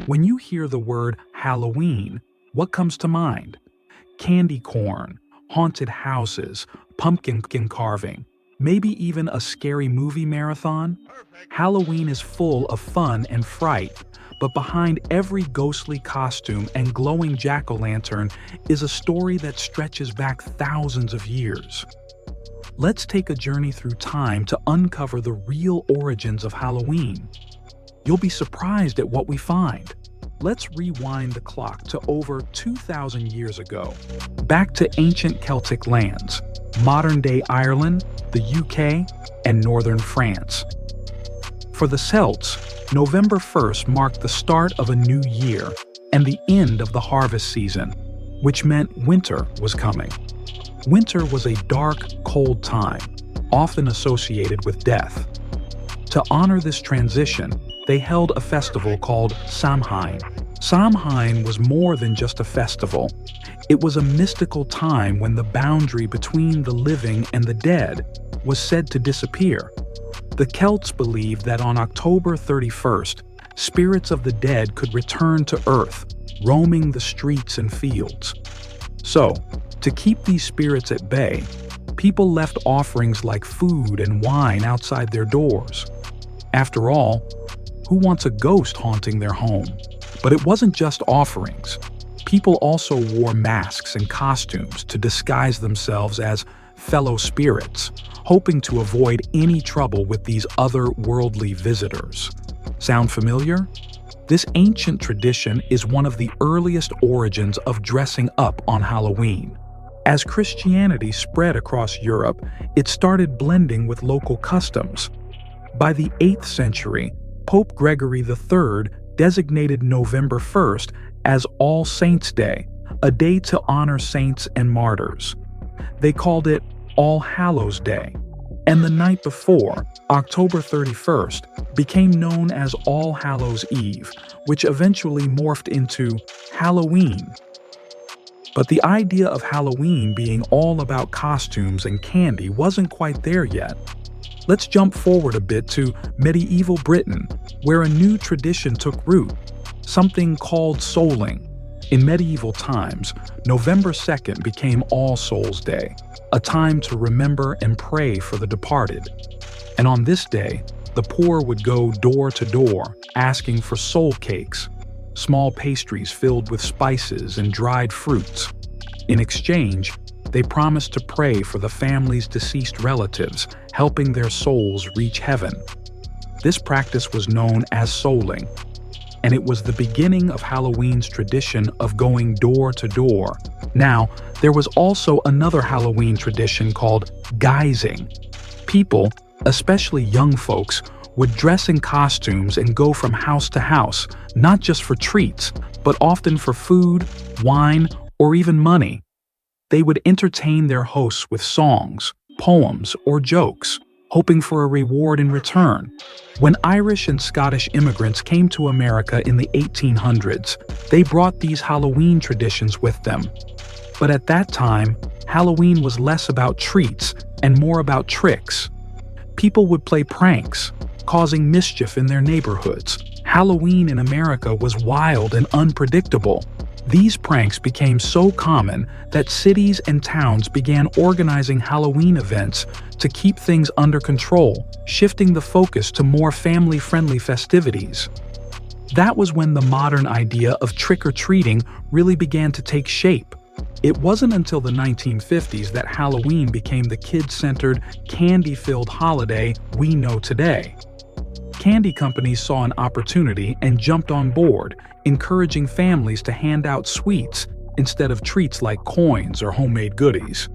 When you hear the word Halloween, what comes to mind? Candy corn, haunted houses, pumpkin carving, maybe even a scary movie marathon? Halloween is full of fun and fright, but behind every ghostly costume and glowing jack-o'-lantern is a story that stretches back thousands of years. Let's take a journey through time to uncover the real origins of Halloween. You'll be surprised at what we find. Let's rewind the clock to over 2,000 years ago, back to ancient Celtic lands, modern-day Ireland, the UK, and northern France. For the Celts, November 1st marked the start of a new year and the end of the harvest season, which meant winter was coming. Winter was a dark, cold time, often associated with death. To honor this transition, they held a festival called Samhain. Samhain was more than just a festival. It was a mystical time when the boundary between the living and the dead was said to disappear. The Celts believed that on October 31st, spirits of the dead could return to Earth, roaming the streets and fields. So, to keep these spirits at bay, people left offerings like food and wine outside their doors. After all, who wants a ghost haunting their home? But it wasn't just offerings. People also wore masks and costumes to disguise themselves as fellow spirits, hoping to avoid any trouble with these otherworldly visitors. Sound familiar? This ancient tradition is one of the earliest origins of dressing up on Halloween. As Christianity spread across Europe, it started blending with local customs. By the 8th century, Pope Gregory III designated November 1st as All Saints' Day, a day to honor saints and martyrs. They called it All Hallows' Day, and the night before, October 31st, became known as All Hallows' Eve, which eventually morphed into Halloween. But the idea of Halloween being all about costumes and candy wasn't quite there yet. Let's jump forward a bit to medieval Britain, where a new tradition took root, something called souling. In medieval times, November 2nd became All Souls' Day, a time to remember and pray for the departed. And on this day, the poor would go door to door, asking for soul cakes, small pastries filled with spices and dried fruits. In exchange, they promised to pray for the family's deceased relatives, helping their souls reach heaven. This practice was known as souling, and it was the beginning of Halloween's tradition of going door to door. Now, there was also another Halloween tradition called guising. People, especially young folks, would dress in costumes and go from house to house, not just for treats, but often for food, wine, or even money. They would entertain their hosts with songs, poems, or jokes, hoping for a reward in return. When Irish and Scottish immigrants came to America in the 1800s, they brought these Halloween traditions with them. But at that time, Halloween was less about treats and more about tricks. People would play pranks, causing mischief in their neighborhoods. Halloween in America was wild and unpredictable. These pranks became so common that cities and towns began organizing Halloween events to keep things under control, shifting the focus to more family-friendly festivities. That was when the modern idea of trick-or-treating really began to take shape. It wasn't until the 1950s that Halloween became the kid-centered, candy-filled holiday we know today. Candy companies saw an opportunity and jumped on board, encouraging families to hand out sweets instead of treats like coins or homemade goodies.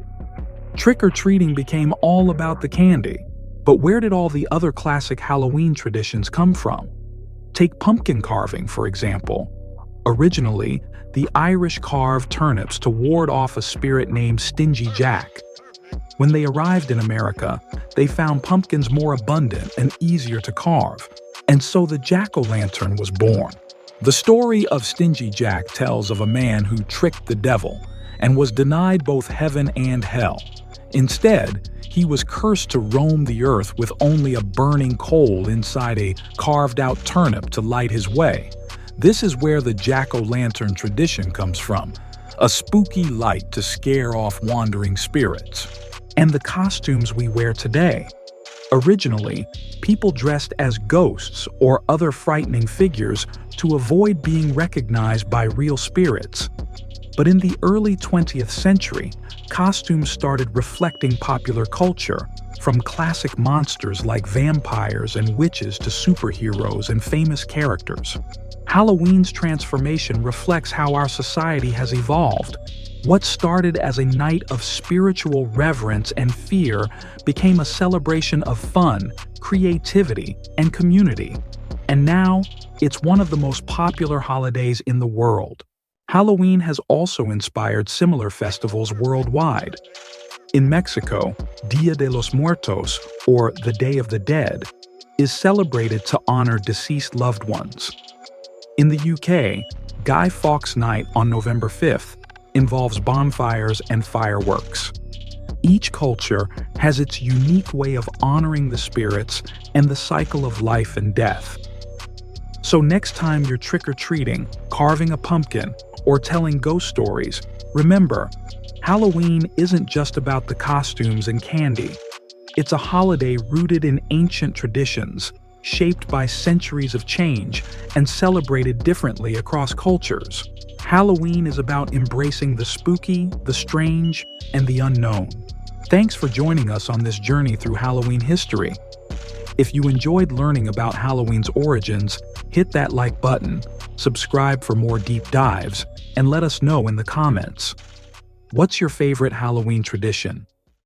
Trick-or-treating became all about the candy. But where did all the other classic Halloween traditions come from? Take pumpkin carving, for example. Originally, the Irish carved turnips to ward off a spirit named Stingy Jack. When they arrived in America, they found pumpkins more abundant and easier to carve, and so the jack-o'-lantern was born. The story of Stingy Jack tells of a man who tricked the devil and was denied both heaven and hell. Instead, he was cursed to roam the earth with only a burning coal inside a carved-out turnip to light his way. This is where the jack-o'-lantern tradition comes from, a spooky light to scare off wandering spirits. And the costumes we wear today. Originally, people dressed as ghosts or other frightening figures to avoid being recognized by real spirits. But in the early 20th century, costumes started reflecting popular culture, from classic monsters like vampires and witches to superheroes and famous characters. Halloween's transformation reflects how our society has evolved. What started as a night of spiritual reverence and fear became a celebration of fun, creativity, and community. And now, it's one of the most popular holidays in the world. Halloween has also inspired similar festivals worldwide. In Mexico, Dia de los Muertos, or the Day of the Dead, is celebrated to honor deceased loved ones. In the UK, Guy Fawkes Night on November 5th involves bonfires and fireworks. Each culture has its unique way of honoring the spirits and the cycle of life and death. So next time you're trick-or-treating, carving a pumpkin, or telling ghost stories, remember, Halloween isn't just about the costumes and candy. It's a holiday rooted in ancient traditions, shaped by centuries of change, and celebrated differently across cultures. Halloween is about embracing the spooky, the strange, and the unknown. Thanks for joining us on this journey through Halloween history. If you enjoyed learning about Halloween's origins, hit that like button, subscribe for more deep dives, and let us know in the comments. What's your favorite Halloween tradition?